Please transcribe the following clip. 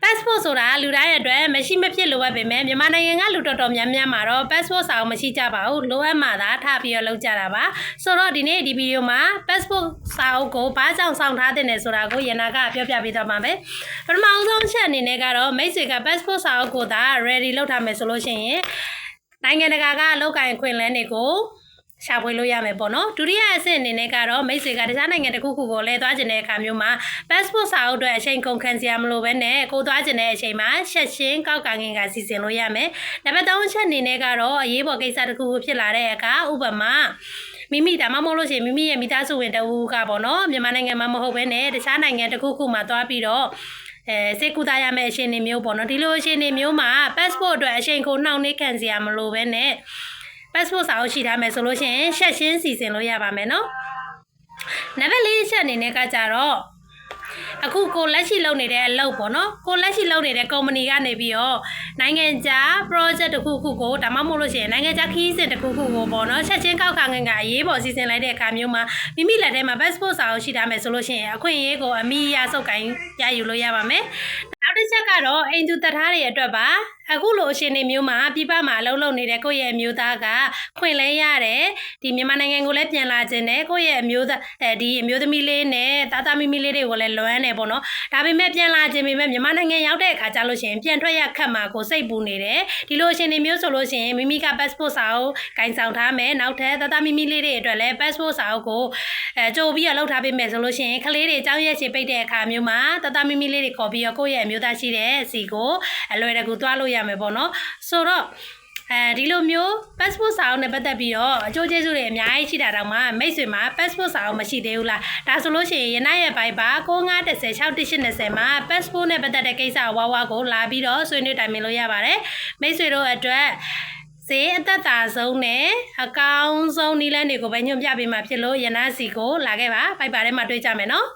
passport ဆိုတာလူတိုင်းအတွက်မရှိမဖြစ်လိုအပ်ပေမဲ့မြန်မာနိုင်ငံကလူတော်တော်များများမှာတော့ passport စာအုပ်မရှိကြပါဘူးလိုအပ်မှသာထားပြီးတော့လုပ်ကြတာပါဆိုတော့ဒီနေ့ဒီဗီဒီယိုမှာ passport စာအုပ်ကိုဘာကြောင့်စောင့်ထားတဲ့လဲဆိုတာကိုရနာကပြောပြပေးသွားမှာပဲပထမအဆုံးချက်အနေနဲ့ကတော့မိတ်ဆွေက passport စာအုပ်ကိုသာ ready လုပ်ထားမယ်ဆိုလို့ရှိရင်နိုင်ငံတကာကလောက်ကင်ခွင့်လန်းတွေကိုရှာဖွေလို့ရမယ်ပေါ့နော်ဒုတိယအဆင့်အနေနဲ့ကတော့မိတ်ဆွေကတခြားနိုင်ငံတစ်ခုခုကိုလဲသွားကျင်တဲ့အခါမျိုးမှာ passport စာအုပ်အတွက်အချိန်ကုန်ခံစရာမလိုဘဲနဲ့ကိုသွားကျင်တဲ့အချိန်မှာချက်ချင်းကောက်ကငင်ကစီစဉ်လို့ရမယ်နံပါတ်3အချက်အနေနဲ့ကတော့အရေးပေါ်ကိစ္စတစ်ခုခုဖြစ်လာတဲ့အခါဥပမာမိမိဒါမှမဟုတ်လို့ရှိရင်မိမိရဲ့မိသားစုဝင်တဦးကပေါ့နော်မြန်မာနိုင်ငံမှာမဟုတ်ဘဲနဲ့တခြားနိုင်ငံတစ်ခုခုမှာသွားပြီးတော့စေကူတာရမယ့်အခြေအနေမျိုးပေါ့နော်ဒီလိုအခြေအနေမျိုးမှာ passport အတွက်အချိန်ကိုနှောင့်နှေးခံစရာမလိုဘဲနဲ့passport စာအုပ်ရှိထားမယ်ဆိုလို့ရှိရင်ချက်ချင်းစီစဉ်လို့ရပါမယ်နော်နံပါတ်4အချက်အနေနဲ့ကကြတော့အခုကိုလက်ရှိလုပ်နေတဲ့အလုပ်ပေါ့နော်ကိုလက်ရှိလုပ်နေတဲ့ company ကနေပြီးတော့နိုင်ငံခြား project တစ်ခုခုကိုဒါမှမဟုတ်လို့ရှိရင်နိုင်ငံခြားခီးစစ်တစ်ခုခုကိုပေါ့နော်ချက်ချင်းကောက်ခါငင်ကအရေးပေါ်စီစဉ်လိုက်တဲ့အခါမျိုးမှာမိမိလက်ထဲမှာ passport စာအုပ်ရှိထားမယ်ဆိုလို့ရှိရင်အခွင့်အရေးကိုအမိရဆုပ်ကိုင်ရယူလို့ရပါမယ်နောက်တစ်ချက်ကတော့အိမ်သူတထားတွေအတွက်ပါအခုလိုအရှင်နေမျိုးမှာပြပမှာအလုံးလုံးနေတဲ့ကိုယ့်ရဲ့အမျိုးသားကခွင့်လဲရတယ်ဒီမြန်မာနိုင်ငံကိုလည်းပြန်လာခြင်းနဲ့ကိုယ့်ရဲ့အမျိုးသားဒီအမျိုးသမီးလေးနဲ့တာတာမီမီလေးတွေကိုလည်းလွမ်းနေပေါ့နော်ဒါပေမဲ့ပြန်လာခြင်းပေမဲ့မြန်မာနိုင်ငံရောက်တဲ့အခါကျလို့ရှိရင်ပြန်ထွက်ရခက်မှာကိုစိတ်ပူနေတယ်ဒီလိုအရှင်နေမျိုးဆိုလို့ရှိရင်မိမိက passport စာအုပ်ကင်ဆောင်ထားမယ်နောက်ထပ်တာတာမီမီလေးတွေအတွက်လည်း passport စာအုပ်ကိုကြိုပြီးတော့လုပ်ထားပေးမယ်ဆိုလို့ရှိရင်ကလေးတွေအကြောင်းရက်ချေပိတ်တဲ့အခါမျိုးမှာတာတာမီမီလေးတွေခေါ်ပြီးတော့ကိုယ့်ရဲ့အမျိုးသားရှိတဲ့စီကိုအလွယ်တကူသွားလို့ရမယ်ပေါ့နော်ဆိုတော့ဒီလိုမျိုး passport စာအုပ်နဲ့ပတ်သက်ပြီးတော့အကျိုးကျေးဇူးတွေအများကြီးရှိတာတောင်မှမိတ်ဆွေမှာ passport စာအုပ်မရှိသေးဘူးလားဒါဆိုလို့ရှိရင်ရနရဲ့ဘိုက်ပါ95106180မှာ passport နဲ့ပတ်သက်တဲ့ကိစ္စဝါဝါကိုလာပြီးတော့ဆွေးနွေးတိုင်ပင်လို့ရပါတယ်မိတ်ဆွေတို့အတွက်ဈေးအသက်သာဆုံးနဲ့အကောင်းဆုံးနည်းလမ်းတွေကိုပဲညွှန်ပြပေးမှာဖြစ်လို့ရနစီကိုလာခဲ့ပါဘိုက်ပါထဲမှာတွေ့ကြမယ်နော်